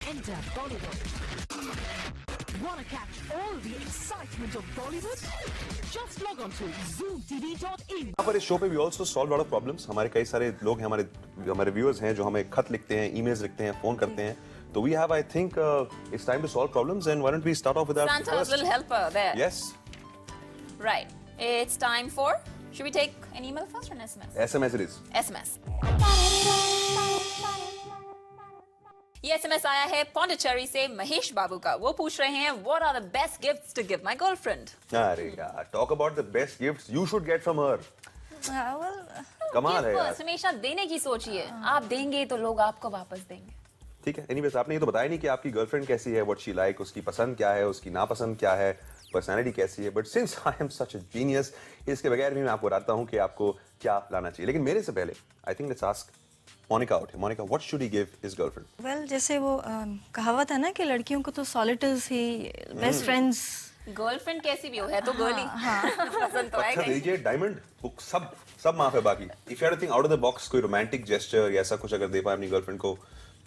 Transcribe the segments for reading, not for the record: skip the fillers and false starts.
Enter Bollywood. Want to catch all the excitement of Bollywood? Just log on to zoomtv.in. यहाँ पर इस show पे we also solve a lot of problems. हमारे कई सारे लोग हैं, हमारे व्यूअर्स हैं जो हमें खत लिखते हैं, ईमेल्स लिखते हैं, फोन करते हैं. So we have, I think, it's time to solve problems, and why don't we start off with our Santa's little helper there. Yes. Right. It's time for. Should we take an email first or an SMS? SMS it is. SMS. ये SMS आया है पौंडीचेरी से महेश बाबू का. वो पूछ रहे हैं What are the best gifts to give my girlfriend? अरे यार, talk about the best gifts you should get from her. कमाल है यार. हमेशा देने की सोचिए. आप देंगे तो लोग आपको वापस देंगे. ठीक है. एनीवेज, आपने ये तो बताया नहीं कि आपकी गर्लफ्रेंड कैसी है, व्हाट शी लाइक, उसकी पसंद क्या है, उसकी नापसंद क्या है, पर्सनालिटी कैसी है. But since I am such a genius, इसके बगैर भी मैं आपको बताता हूँ कि आपको क्या लाना चाहिए. लेकिन मेरे से पहले I think let's ask Monika out. Monika, what should he give his girlfriend? Well, जैसे वो कहावत है ना कि लड़कियों को तो सॉलिटर्स ही बेस्ट फ्रेंड्स. गर्लफ्रेंड कैसी भी हो है तो गर्ली. पसंद तो अच्छा आएगा. दीजिए, डायमंड बुक सब माफ है. बाकी if you had to think out of the box, कोई रोमांटिक जेस्चर या ऐसा कुछ अगर दे पाए अपनी गर्लफ्रेंड को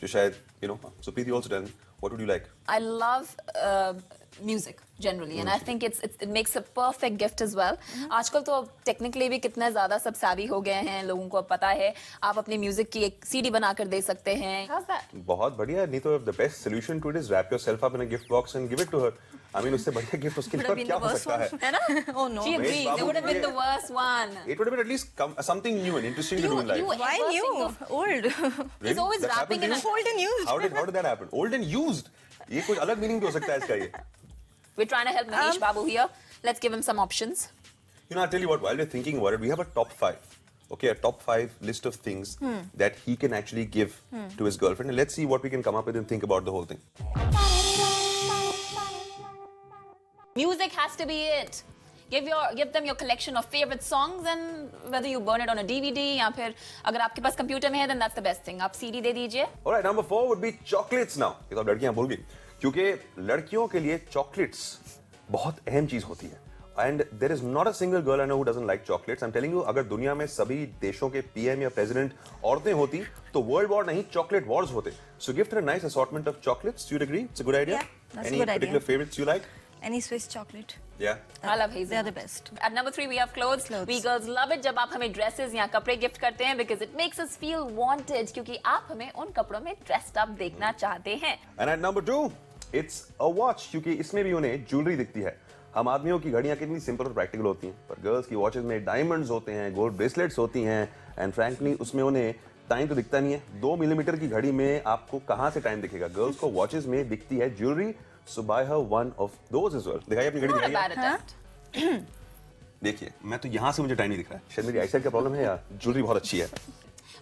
जो शायद you know. So Preeti also tell me, what would you like? I love music generally, and I think it makes a perfect gift as well. आजकल तो टेक्निकली भी कितना ज्यादा सब savvy हो गए हैं, लोगों को अब पता है. आप अपनी म्यूजिक की एक सीडी बनाकर दे सकते हैं. How's that? बहुत बढ़िया. नहीं तो the best solution to it is wrap yourself up in a gift box and give it to her. I mean, उससे बढ़िया गिफ्ट उसके लिए क्या हो सकता है? है ना? Oh no. She agrees. It would have been the worst one. It would have been at least something new and interesting to do in life. Why new? Old. He's always That rapping in happened to a. Old and used. How did that happen? Old and used. ये कुछ अलग meaning भी हो सकता है इसका ये. We're trying to help Manish Babu here. Let's give him some options. You know, I'll tell you what, while we're thinking about it, we have a top 5. Okay, a top 5 list of things that he can actually give to his girlfriend. And let's see what we can come up with and think about the whole thing. Music has to be it. Give them your collection of favorite songs, and whether you burn it on a DVD या फिर अगर आपके पास computer में है, then that's the best thing. आप CD दे दीजिए. Alright, number 4 would be chocolates now. ये तो अब लड़कियां भूल गई, क्योंकि लड़कियों के लिए chocolates बहुत अहम चीज होती है. And there is not a single girl I know who doesn't like chocolates. I'm telling you, अगर दुनिया में सभी देशों के PM या प्रेसिडेंट औरतें होती तो वर्ल्ड वॉर नहीं, चॉकलेट वॉर्स होते. So gift her a nice assortment of chocolates. Do you agree? It's a good idea. Yeah, that's Any a good particular idea. favorites you like? Any Swiss chocolate. Yeah. I love hazelnut. They are the best. At number 3 we have clothes. We girls love it जब आप हमें dresses या कपड़े gift करते हैं, because it makes us feel wanted, क्योंकि आप हमें उन कपड़ों में dressed up देखना चाहते हैं. And at number 2, it's a watch, क्योंकि इसमें भी उन्हें ज्वेलरी दिखती है. हम आदमियों की घड़ियां कितनी सिंपल और प्रैक्टिकल होती हैं, पर गर्ल्स की वॉचेस में डायमंड्स होते हैं, गोल्ड ब्रेसलेट्स होती हैं, एंड फ्रैंकली उसमें उन्हें टाइम तो दिखता नहीं है. 2 मिलीमीटर की घड़ी में आपको कहां से टाइम दिखेगा? गर्ल्स को वॉचेस में दिखती है jewellery. So buy her one of those as well. दिखाइए अपनी घड़ी, Not a दिखाइए. bad attempt. देखिए, मैं तो यहाँ से मुझे टाइम नहीं दिख रहा है. शायद मेरी आईसाइट का प्रॉब्लम है या ज्वेलरी बहुत अच्छी है.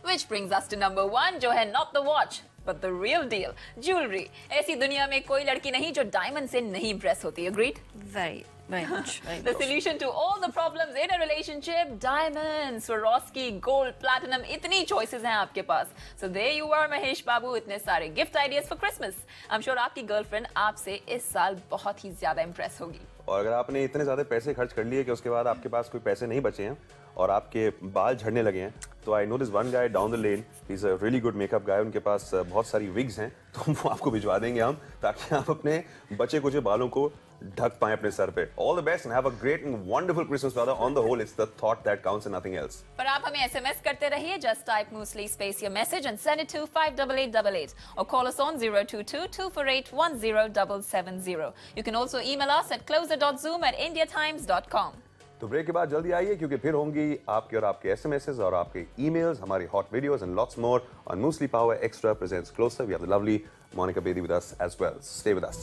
Which brings us to number 1, जो है not the watch but the real deal, jewelry. ऐसी दुनिया में कोई लड़की नहीं जो डायमंड से नहीं impress होती. Agreed? Very much. Very The much. solution to all the problems in a relationship, diamonds, Swarovski, gold, platinum, इतनी choices हैं आपके पास. So there you are, Mahesh Babu, इतने सारे gift ideas for Christmas. I'm sure आपकी girlfriend आपसे इस साल बहुत ही ज्यादा impress होगी. और अगर आपने इतने ज्यादा पैसे खर्च कर लिए कि उसके बाद आपके पास कोई पैसे नहीं बचे हैं और आपके बाल झड़ने लगे हैं, तो I know this one guy down the lane, he is a really good makeup guy. उनके पास बहुत सारी विग्स हैं, तो वो आपको भिजवा देंगे हम, ताकि आप अपने बचे कुचे बालों को ढक पाएं अपने सर पे. All the best and have a great and wonderful Christmas, brother. On the whole, it's the thought that counts and nothing else. पर आप हमें SMS करते रहिए. Just type Muesli space your message and send it to 58888 or call us on 022-248-10770. You can also email us at closer.zoom@indiatimes.com. तो break के बाद जल्दी आइए, क्योंकि फिर होंगी आपके और आपके एसएमएसेस और आपके ईमेल्स, हमारी hot videos and lots more on Muesli Power Extra presents Closer. We have the lovely Monica Bedi with us as well. Stay with us.